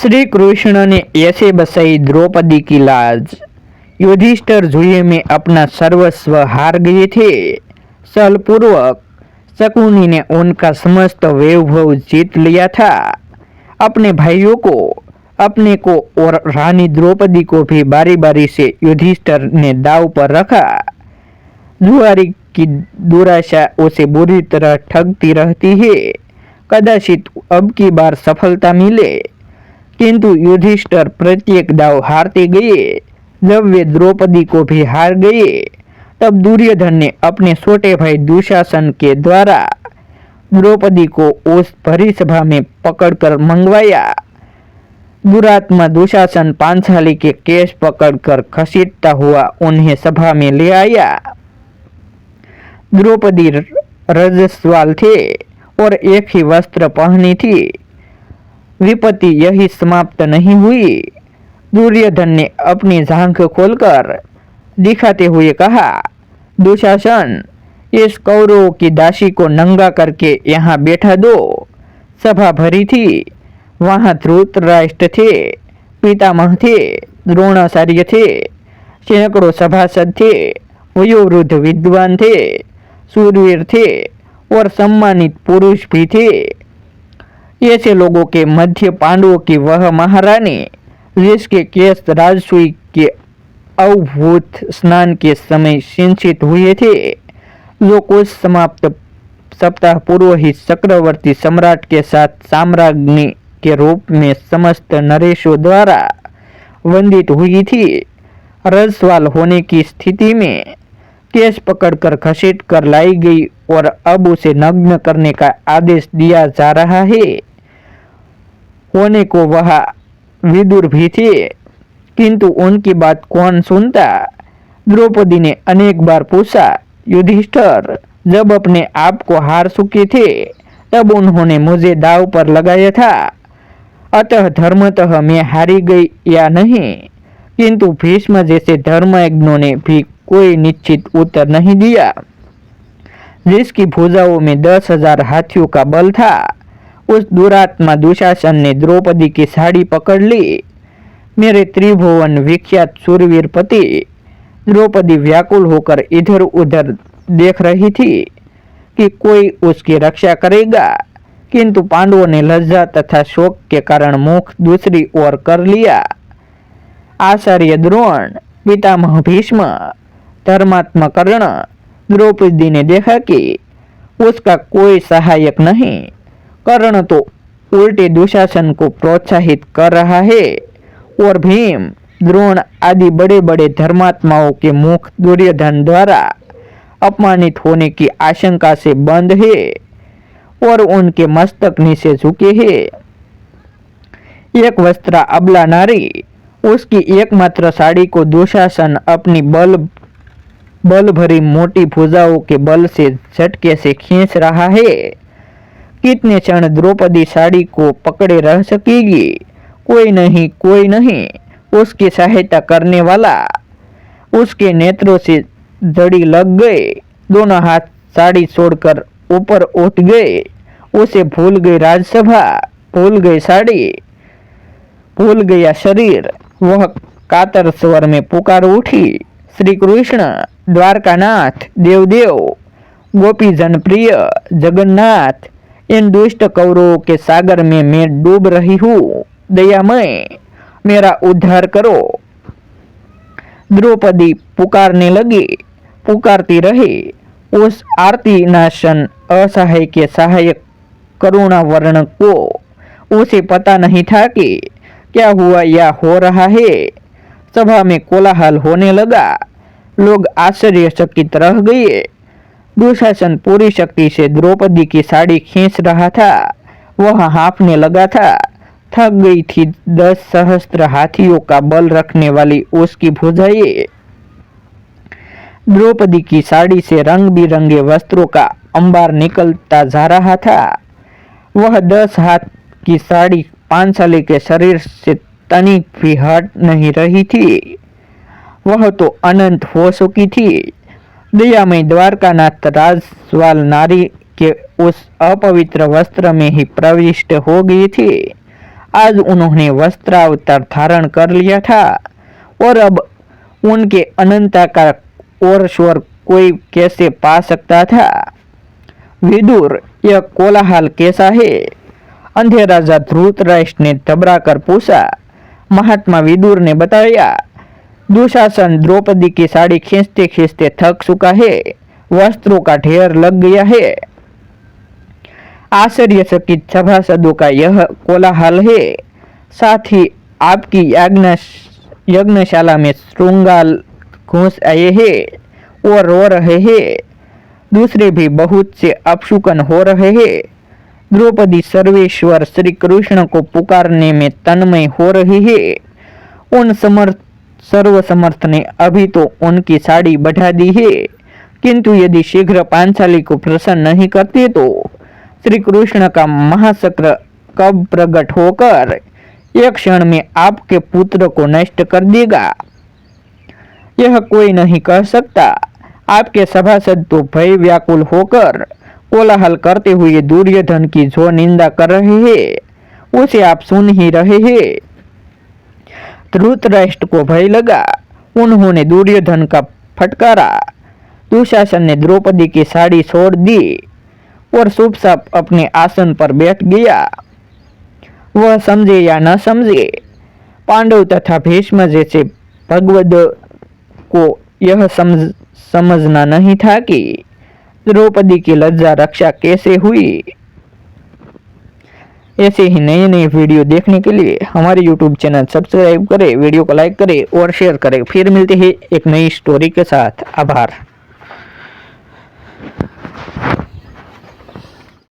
श्री कृष्ण ने ऐसे बसाई द्रौपदी की लाज। युधिष्ठिर जुए में अपना सर्वस्व हार गए थे। छलपूर्वक शकुनी ने उनका समस्त वैभव जीत लिया था। अपने भाइयों को, अपने को और रानी द्रौपदी को भी बारी बारी से युधिष्ठिर ने दांव पर रखा। जुआरी की दुराशा उसे बुरी तरह ठगती रहती है। कदाचित अब की बार सफलता मिले, किंतु युधिष्ठिर प्रत्येक दाव हारते गए। जब वे द्रौपदी को भी हार गए, तब दुर्योधन ने अपने छोटे भाई दुशासन के द्वारा द्रौपदी को उस भरी सभा में पकड़कर मंगवाया। दुरात्मा दुशासन पांचाली के केश पकड़कर घसीटता हुआ उन्हें सभा में ले आया। द्रौपदी रजस्वाल थे और एक ही वस्त्र पहनी थी। विपत्ति यही समाप्त नहीं हुई। दुर्योधन ने अपनी जांघ खोलकर दिखाते हुए कहा, दुशासन, इस कौरवों की दासी को नंगा करके यहाँ बैठा दो। सभा भरी थी। वहां धृतराष्ट्र थे, पितामह थे, द्रोणाचार्य थे, सैकड़ों सभासद थे, वयोवृद्ध विद्वान थे, शूरवीर थे और सम्मानित पुरुष भी थे। ऐसे लोगों के मध्य पांडवों की वह महारानी, जिसके केस राजसूय के अवभूत स्नान के समय सिंचित हुए थे, जो कुछ समाप्त सप्ताह पूर्व ही चक्रवर्ती सम्राट के साथ साम्राज्ञी के रूप में समस्त नरेशों द्वारा वंदित हुई थी, रजस्वाल होने की स्थिति में केस पकड़कर घसीट कर लाई गई और अब उसे नग्न करने का आदेश दिया जा रहा है। होने को वह विदुर भी थे, किंतु उनकी बात कौन सुनता। द्रौपदी ने अनेक बार पूछा, युधिष्ठिर जब अपने आप को हार चुके थे, तब उन्होंने मुझे दांव पर लगाया था। अतः धर्मतः मैं हारी गई या नहीं, किंतु भीष्म जैसे धर्मज्ञों ने भी कोई निश्चित उत्तर नहीं दिया। जिसकी भुजाओं में 10,000 हाथियों का बल था, उस दुरात्मा दुशासन ने द्रौपदी की साड़ी पकड़ ली। मेरे त्रिभुवन विख्यात शूरवीर पति। द्रौपदी व्याकुल होकर इधर उधर देख रही थी कि कोई उसकी रक्षा करेगा, किंतु पांडवों ने लज्जा तथा शोक के कारण मुख दूसरी ओर कर लिया। आचार्य द्रोण, पितामह भीष्म, धर्मात्मा कर्ण, द्रौपदी ने देखा कि उसका कोई सहायक नहीं। कर्ण तो उल्टे दुशासन को प्रोत्साहित कर रहा है और भीम, द्रोण आदि बड़े बड़े धर्मात्माओं के मुख दुर्योधन द्वारा अपमानित होने की आशंका से बंद है और उनके मस्तक नीचे झुके हैं। एक वस्त्रा अबला नारी, उसकी एकमात्र साड़ी को दुशासन अपनी बल भरी मोटी भुजाओं के बल से झटके से खींच रहा है। कितने क्षण द्रौपदी साड़ी को पकड़े रह सकेगी? कोई नहीं उसकी सहायता करने वाला। उसके नेत्रों से जड़ी लग गए। दोनों हाथ साड़ी छोड़कर ऊपर उठ गए। उसे भूल गई राजसभा, भूल गई साड़ी, भूल गया शरीर। वह कातर स्वर में पुकार उठी, श्री कृष्ण, द्वारकानाथ, देवदेव, गोपी जनप्रिय जगन्नाथ, इन दुष्ट कौरवों के सागर में मैं डूब रही हूँ। दयामय, मेरा उद्धार करो। द्रौपदी पुकारने लगी, पुकारती रही। उस आरती नाशन असहाय के सहायक करुणा वर्ण को उसे पता नहीं था कि क्या हुआ या हो रहा है। सभा में कोलाहल होने लगा। लोग आश्चर्यचकित रह गए। दुशासन पूरी शक्ति से द्रौपदी की साड़ी खींच रहा था। वह हाँफने लगा था। थक गई थी 10 सहस्त्र हाथियों का बल रखने वाली उसकी भुजाएं। द्रौपदी की साड़ी से रंग बिरंगे वस्त्रों का अंबार निकलता जा रहा था। वह 10 हाथ की साड़ी पांचाली के शरीर से तनिक भी हट नहीं रही थी। वह तो अनंत हो चुकी थी। दयामय द्वारकानाथ राजस्वाल नारी के उस अपवित्र वस्त्र में ही प्रविष्ट हो गई थी। आज उन्होंने वस्त्रावतार धारण कर लिया था और अब उनके अनंता का और स्वर कोई कैसे पा सकता था। विदुर, यह कोलाहल कैसा है? अंधे राजा धृतराष्ट्र ने घबरा कर पूछा। महात्मा विदुर ने बताया, दुशासन द्रौपदी की साड़ी खींचते खींचते थक चुका है, वस्त्रों का ढेर लग गया है। आश्चर्यचकित सभासदों का यह कोलाहल है। साथ ही आपकी यज्ञशाला में श्रृंगार घुस आए हैं और रो रहे हैं। दूसरे भी बहुत से अपशुकन हो रहे हैं। द्रौपदी सर्वेश्वर श्री कृष्ण को पुकारने में तन्मय हो रही है। उन सर्वसमर्थ ने अभी तो उनकी साड़ी बढ़ा दी है, किंतु यदि शीघ्र पांचाली को प्रसन्न नहीं करते तो श्री कृष्ण का महाशक्र कब प्रकट होकर एक क्षण में आपके पुत्र को नष्ट कर देगा, यह कोई नहीं कह सकता। आपके सभासद तो भय व्याकुल होकर कोलाहल करते हुए दुर्योधन की जो निंदा कर रहे हैं उसे आप सुन ही रहे हैं। धृतराष्ट्र को भय लगा। उन्होंने दुर्योधन का फटकारा। दुशासन ने द्रौपदी की साड़ी छोड़ दी और चुपचाप अपने आसन पर बैठ गया। वह समझे या न समझे, पांडव तथा भीष्म जैसे भगवद को यह समझना नहीं था कि द्रौपदी की लज्जा रक्षा कैसे हुई। ऐसे ही नए नए वीडियो देखने के लिए हमारे YouTube चैनल सब्सक्राइब करें, वीडियो को लाइक करें और शेयर करें। फिर मिलते हैं एक नई स्टोरी के साथ। आभार।